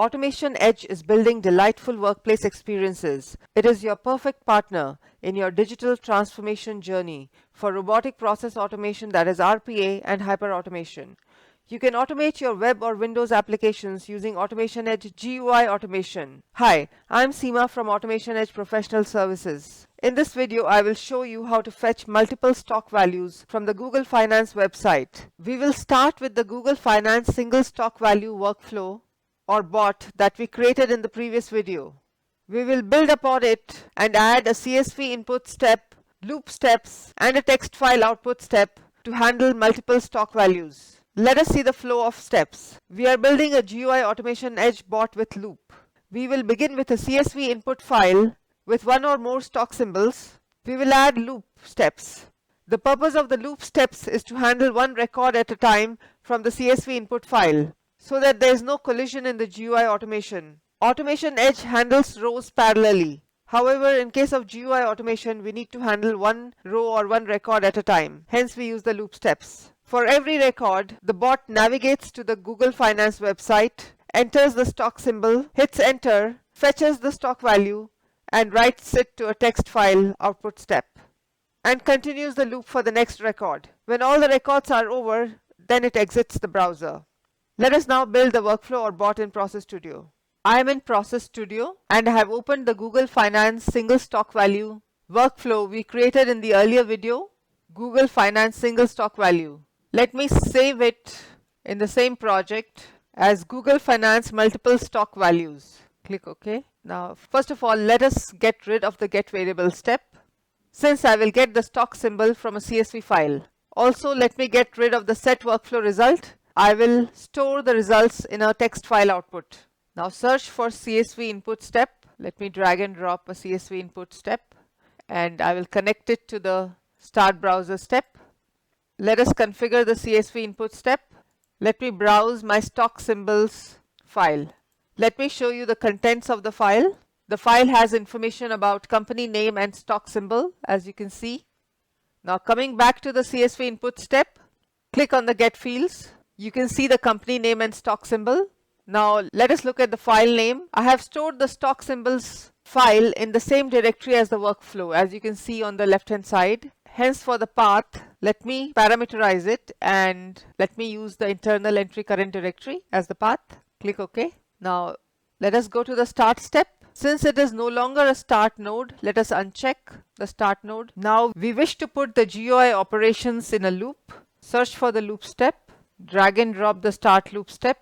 Automation Edge is building delightful workplace experiences. It is your perfect partner in your digital transformation journey for robotic process automation, that is RPA, and hyperautomation. You can automate your web or Windows applications using AutomationEdge GUI Automation. Hi, I'm Seema from AutomationEdge Professional Services. In this video, I will show you how to fetch multiple stock values from the Google Finance website. We will start with the Google Finance single stock value workflow or bot that we created in the previous video. We will build upon it and add a CSV input step, loop steps, and a text file output step to handle multiple stock values. Let us see the flow of steps. We are building a GUI Automation Edge bot with loop. We will begin with a CSV input file with one or more stock symbols. We will add loop steps. The purpose of the loop steps is to handle one record at a time from the CSV input file so that there is no collision in the GUI automation. Automation Edge handles rows parallelly. However, in case of GUI automation, we need to handle one row or one record at a time. Hence, we use the loop steps. For every record, the bot navigates to the Google Finance website, enters the stock symbol, hits enter, fetches the stock value, and writes it to a text file output step, and continues the loop for the next record. When all the records are over, then it exits the browser. Let us now build the workflow or bot in Process Studio. I am in Process Studio and I have opened the Google Finance single stock value workflow we created in the earlier video, Google Finance single stock value. Let me save it in the same project as Google Finance multiple stock values. Click OK. Now, first of all, let us get rid of the get variable step, since I will get the stock symbol from a CSV file. Also, let me get rid of the set workflow result. I will store the results in a text file output. Now search for CSV input step. Let me drag and drop a CSV input step and I will connect it to the start browser step. Let us configure the CSV input step. Let me browse my stock symbols file. Let me show you the contents of the file. The file has information about company name and stock symbol, as you can see. Now coming back to the CSV input step, click on the get fields. You can see the company name and stock symbol. Now let us look at the file name. I have stored the stock symbols file in the same directory as the workflow, as you can see on the left hand side. Hence, for the path, let me parameterize it and let me use the internal entry current directory as the path. Click OK. Now let us go to the start step. Since it is no longer a start node, let us uncheck the start node. Now we wish to put the GUI operations in a loop. Search for the loop step. Drag and drop the start loop step.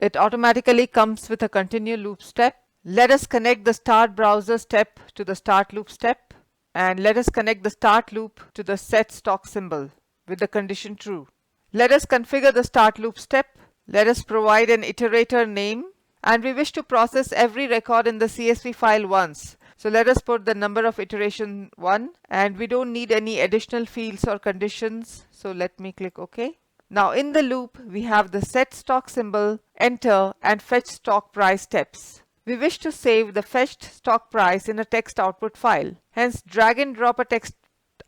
It automatically comes with a continue loop step. Let us connect the start browser step to the start loop step. And let us connect the start loop to the set stock symbol with the condition true. Let us configure the start loop step. Let us provide an iterator name. And we wish to process every record in the CSV file once. So let us put the number of iteration 1. And we don't need any additional fields or conditions. So let me click OK. Now in the loop, we have the set stock symbol, enter, and fetch stock price steps. We wish to save the fetched stock price in a text output file. Hence, drag and drop a text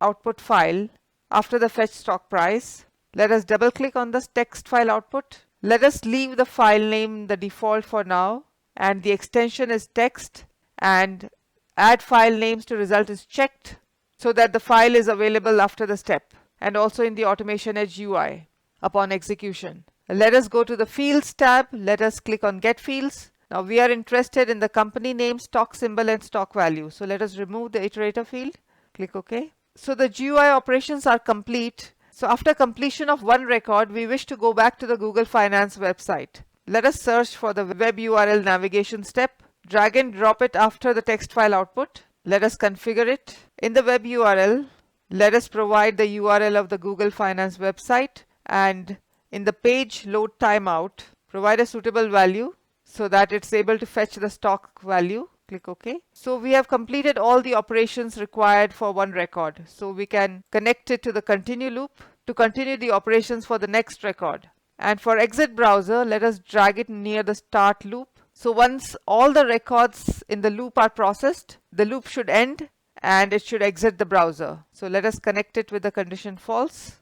output file after the fetch stock price. Let us double click on the text file output. Let us leave the file name the default for now, and the extension is text, and add file names to result is checked so that the file is available after the step and also in the Automation Edge UI upon execution. Let us go to the Fields tab. Let us click on Get Fields. Now we are interested in the company name, stock symbol, and stock value. So let us remove the iterator field. Click OK. So the GUI operations are complete. So after completion of one record, we wish to go back to the Google Finance website. Let us search for the web URL navigation step. Drag and drop it after the text file output. Let us configure it. In the web URL, let us provide the URL of the Google Finance website. And in the page load timeout, provide a suitable value so that it's able to fetch the stock value. Click OK. So we have completed all the operations required for one record. So we can connect it to the continue loop to continue the operations for the next record. And for exit browser, let us drag it near the start loop. So once all the records in the loop are processed, the loop should end and it should exit the browser. So let us connect it with the condition false.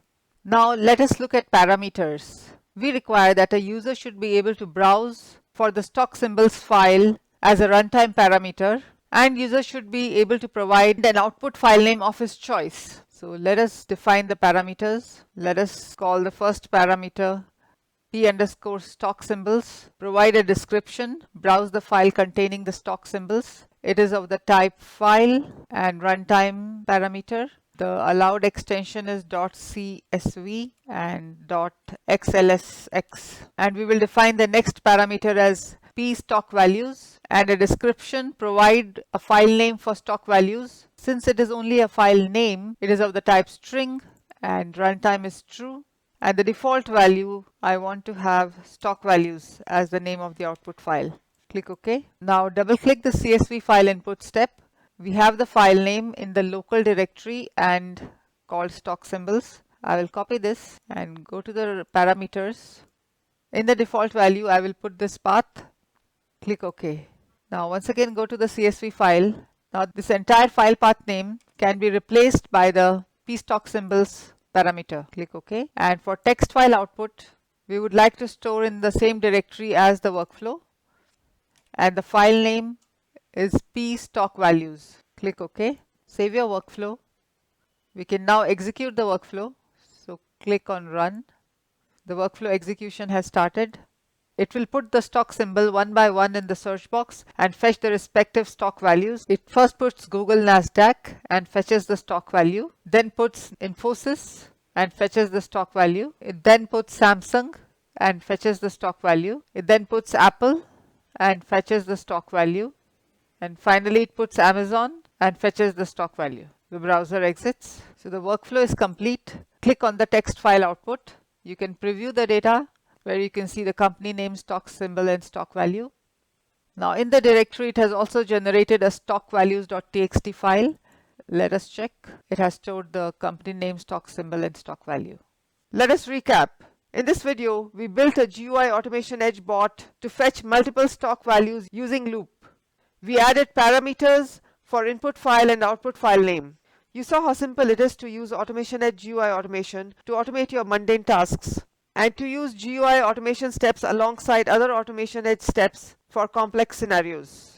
Now let us look at parameters. We require that a user should be able to browse for the stock symbols file as a runtime parameter, and user should be able to provide an output file name of his choice. So let us define the parameters. Let us call the first parameter p underscore stock symbols. Provide a description. Browse the file containing the stock symbols. It is of the type file and runtime parameter. The allowed extension is .csv and .xlsx. And we will define the next parameter as p stock values and a description. Provide a file name for stock values. Since it is only a file name, it is of the type string and runtime is true. And the default value, I want to have stock values as the name of the output file. Click OK. Now double click the CSV file input step. We have the file name in the local directory and called stock symbols. I will copy this and go to the parameters. In the default value, I will put this path. Click OK. Now once again go to the CSV file. Now this entire file path name can be replaced by the pStockSymbols parameter. Click OK. And for text file output, we would like to store in the same directory as the workflow. And the file name is pStockValues. Click OK. Save your workflow. We can now execute the workflow. So click on Run. The workflow execution has started. It will put the stock symbol one by one in the search box and fetch the respective stock values. It first puts Google Nasdaq and fetches the stock value. Then puts Infosys and fetches the stock value. It then puts Samsung and fetches the stock value. It then puts Apple and fetches the stock value. And finally it puts Amazon and fetches the stock value. The browser exits. So the workflow is complete. Click on the text file output. You can preview the data where you can see the company name, stock symbol and stock value. Now in the directory it has also generated a stockvalues.txt file. Let us check. It has stored the company name, stock symbol and stock value. Let us recap. In this video, we built a GUI Automation Edge bot to fetch multiple stock values using loop. We added parameters for input file and output file name. You saw how simple it is to use AutomationEdge GUI automation to automate your mundane tasks and to use GUI automation steps alongside other AutomationEdge steps for complex scenarios.